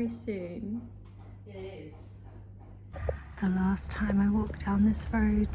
Very soon. Yeah, it is. The last time I walked down this road.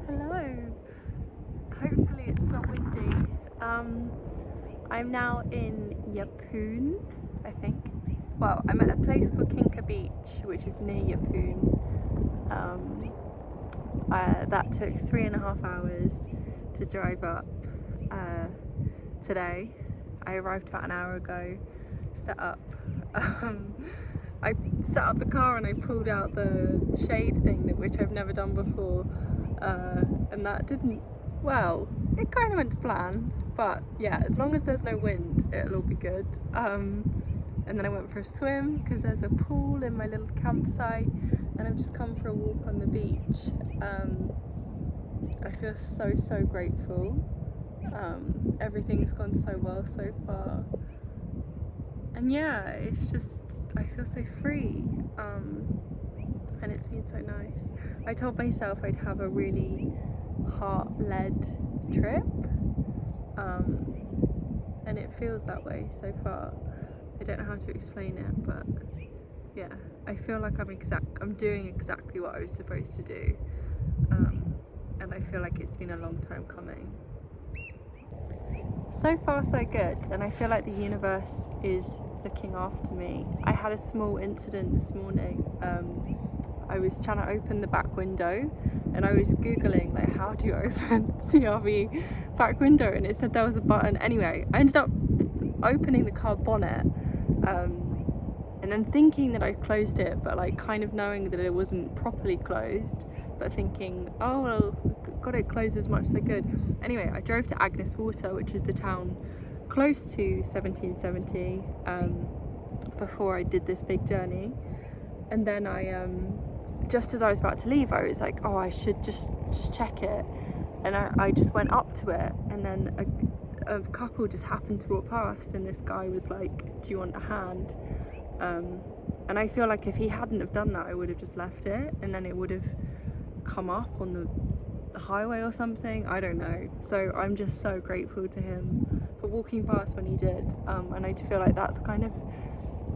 Hello. Hopefully it's not windy. I'm now in Yeppoon, I think. Well, I'm at a place called Kinka Beach, which is near Yeppoon. That took 3.5 hours to drive up today. I arrived about an hour ago, set up. I set up the car and I pulled out the shade thing, which I've never done before. And that didn't, well, it kind of went to plan, but yeah, as long as there's no wind, it'll all be good. And then I went for a swim because there's a pool in my little campsite, and I've just come for a walk on the beach. I feel so grateful. Everything's gone so well so far, and yeah, it's just, I feel so free. And it's been so nice. I told myself I'd have a really heart-led trip, and it feels that way so far. I don't know how to explain it, but yeah, I feel like I'm doing exactly what I was supposed to do, and I feel like it's been a long time coming. So far so good, and I feel like the universe is looking after me. I had a small incident this morning. I was trying to open the back window and I was googling like, how do you open CRV back window, and it said there was a button. Anyway, I ended up opening the car bonnet, and then thinking that I closed it, but like kind of knowing that it wasn't properly closed, but thinking, oh well, got it closed as much as I could. Anyway, I drove to Agnes Water, which is the town close to 1770, before I did this big journey. And then I just as I was about to leave, I was like, oh, I should just check it. And I just went up to it, and then a couple just happened to walk past, and this guy was like, do you want a hand? And I feel like if he hadn't have done that, I would have just left it, and then it would have come up on the highway or something, I don't know. So I'm just so grateful to him for walking past when he did, and I feel like that's kind of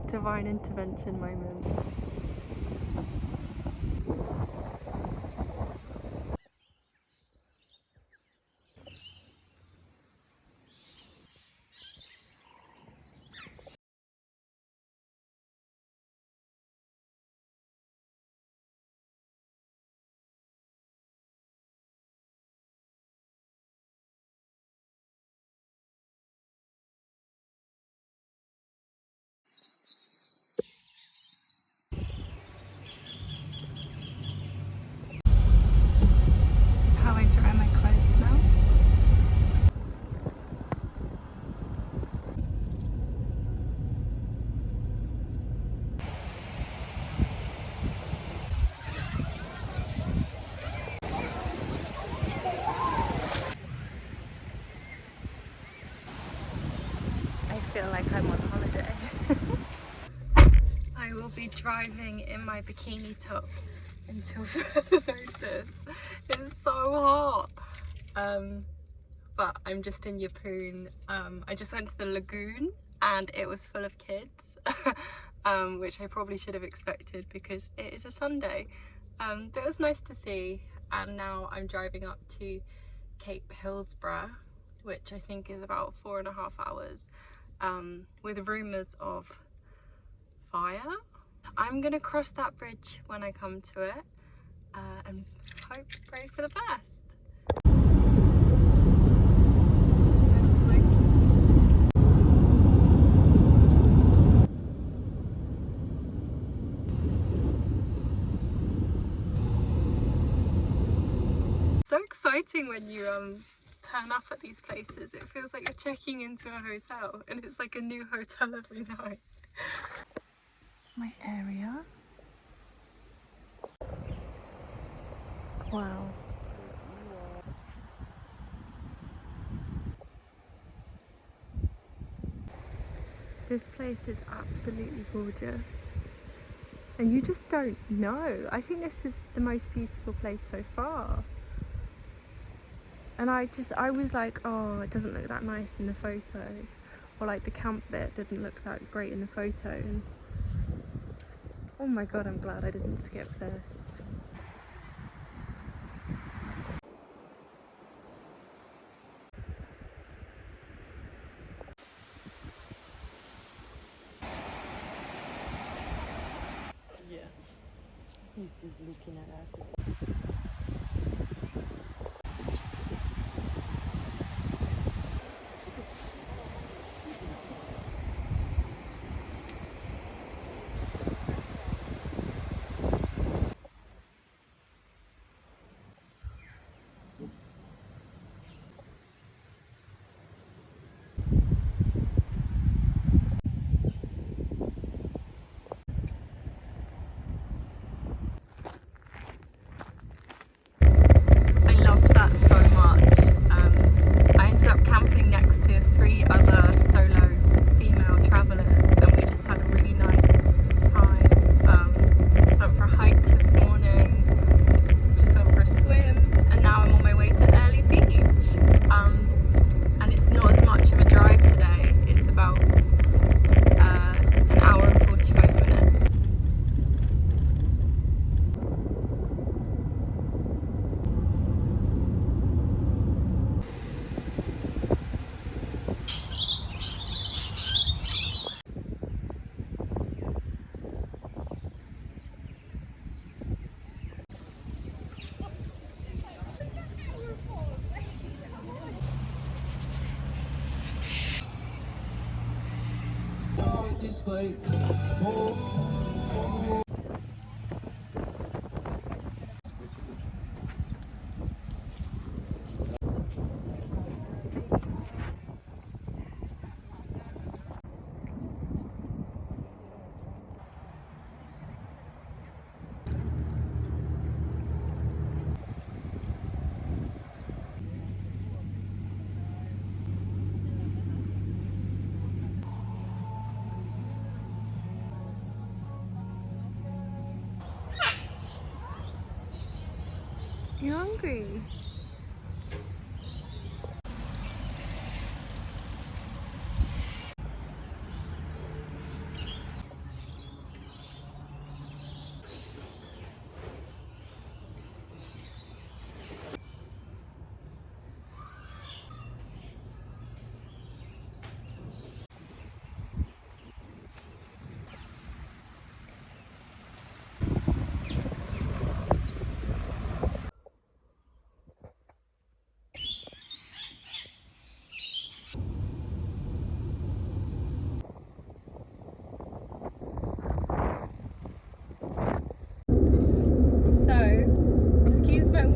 divine intervention moment. driving in my bikini top until further notice. It's so hot. But I'm just in Yeppoon. I just went to the lagoon and it was full of kids, which I probably should have expected because it is a Sunday. But it was nice to see, and now I'm driving up to Cape Hillsborough, which I think is about 4.5 hours, with rumours of fire. I'm gonna cross that bridge when I come to it, and hope, pray for the best. So exciting when you turn up at these places. It feels like you're checking into a hotel and it's like a new hotel every night. My area. Wow. This place is absolutely gorgeous. And you just don't know. I think this is the most beautiful place so far. And I was like, oh, it doesn't look that nice in the photo. Or like the camp bit didn't look that great in the photo. And oh my God, I'm glad I didn't skip this. Yeah, he's just looking at us. I loved that so much. I ended up camping next to 3 other solo female travellers and we just had a really nice time. Went for a hike this morning, just went for a swim, and now I'm on my way to Airle Beach. And it's not as much of a drive today, it's about an hour and 45 minutes. This way. You hungry?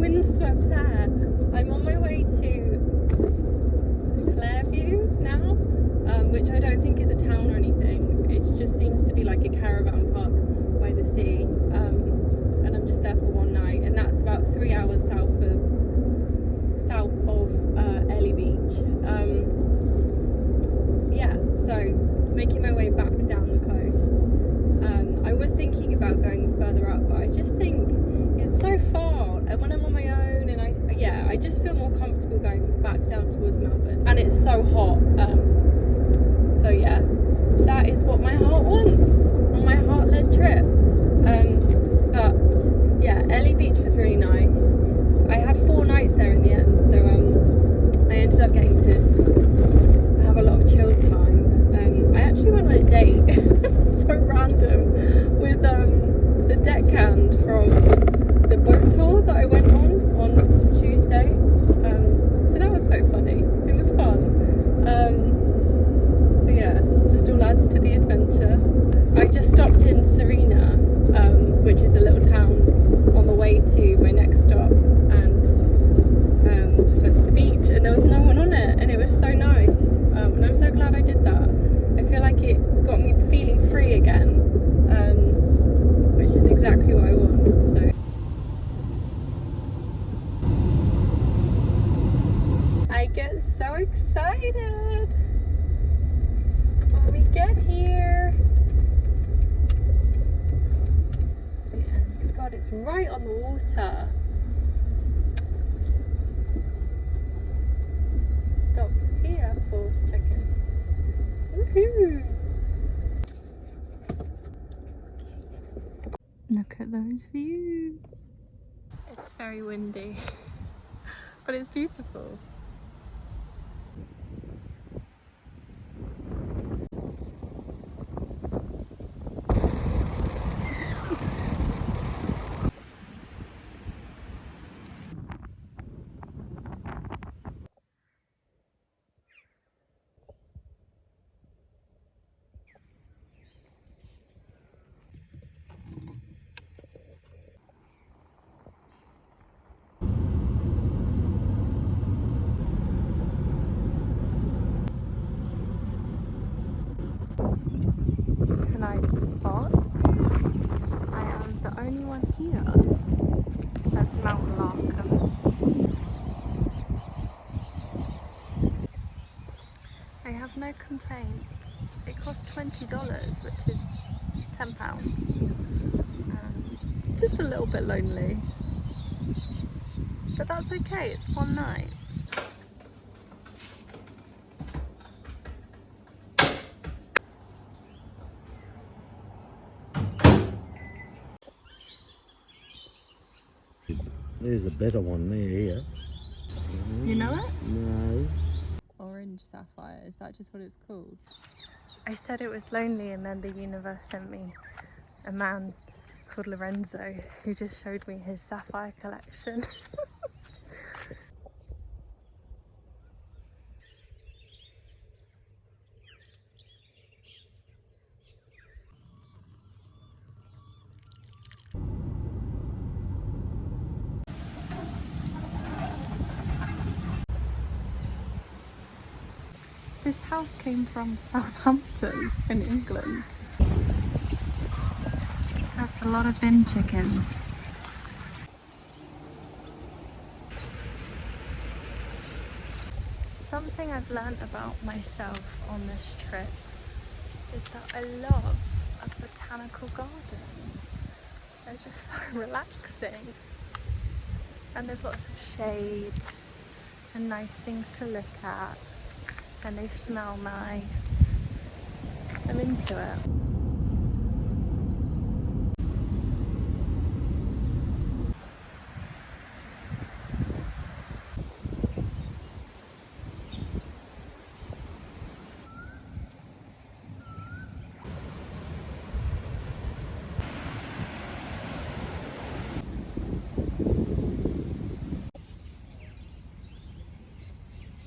Windswept hair. I'm on my way to Clairview now, which I don't think is a town or anything. It just seems to be like a caravan park by the sea, and I'm just there for one night, and that's about 3 hours south of Airle Beach. Yeah, so making my way back down the coast. I was thinking I just feel more comfortable going back down towards Melbourne, and it's so hot. So yeah, that is what my heart wants on my heart-led trip. But yeah, Airle Beach was really nice. I had 4 nights there in the end, so I ended up getting to have a lot of chill time. I actually went on a date, so random, with the deckhand from the boat tour that I went on Tuesday. So that was quite funny. It was fun. So yeah, just all adds to the adventure. I just stopped in Serena, which is a little town, on the way to my next stop, and just went to the beach, and there was no one on it, and it was so nice. And I'm so glad I did that. I feel like it got me feeling free again, which is exactly what I want. So I get so excited when we get here. Yeah, God, it's right on the water. Stop here for check-in. Woohoo! Look at those views. It's very windy, but it's beautiful. Tonight's spot. I am the only one here. That's Mount Larcom. I have no complaints. It cost $20, which is £10. Just a little bit lonely. But that's okay, it's one night. There's a better one there, here. You know it? No. Orange sapphire, is that just what it's called? I said it was lonely, and then the universe sent me a man called Lorenzo who just showed me his sapphire collection. This house came from Southampton in England. That's a lot of bin chickens. Something I've learnt about myself on this trip is that I love a botanical garden. They're just so relaxing. And there's lots of shade and nice things to look at. And they smell nice. I'm into it.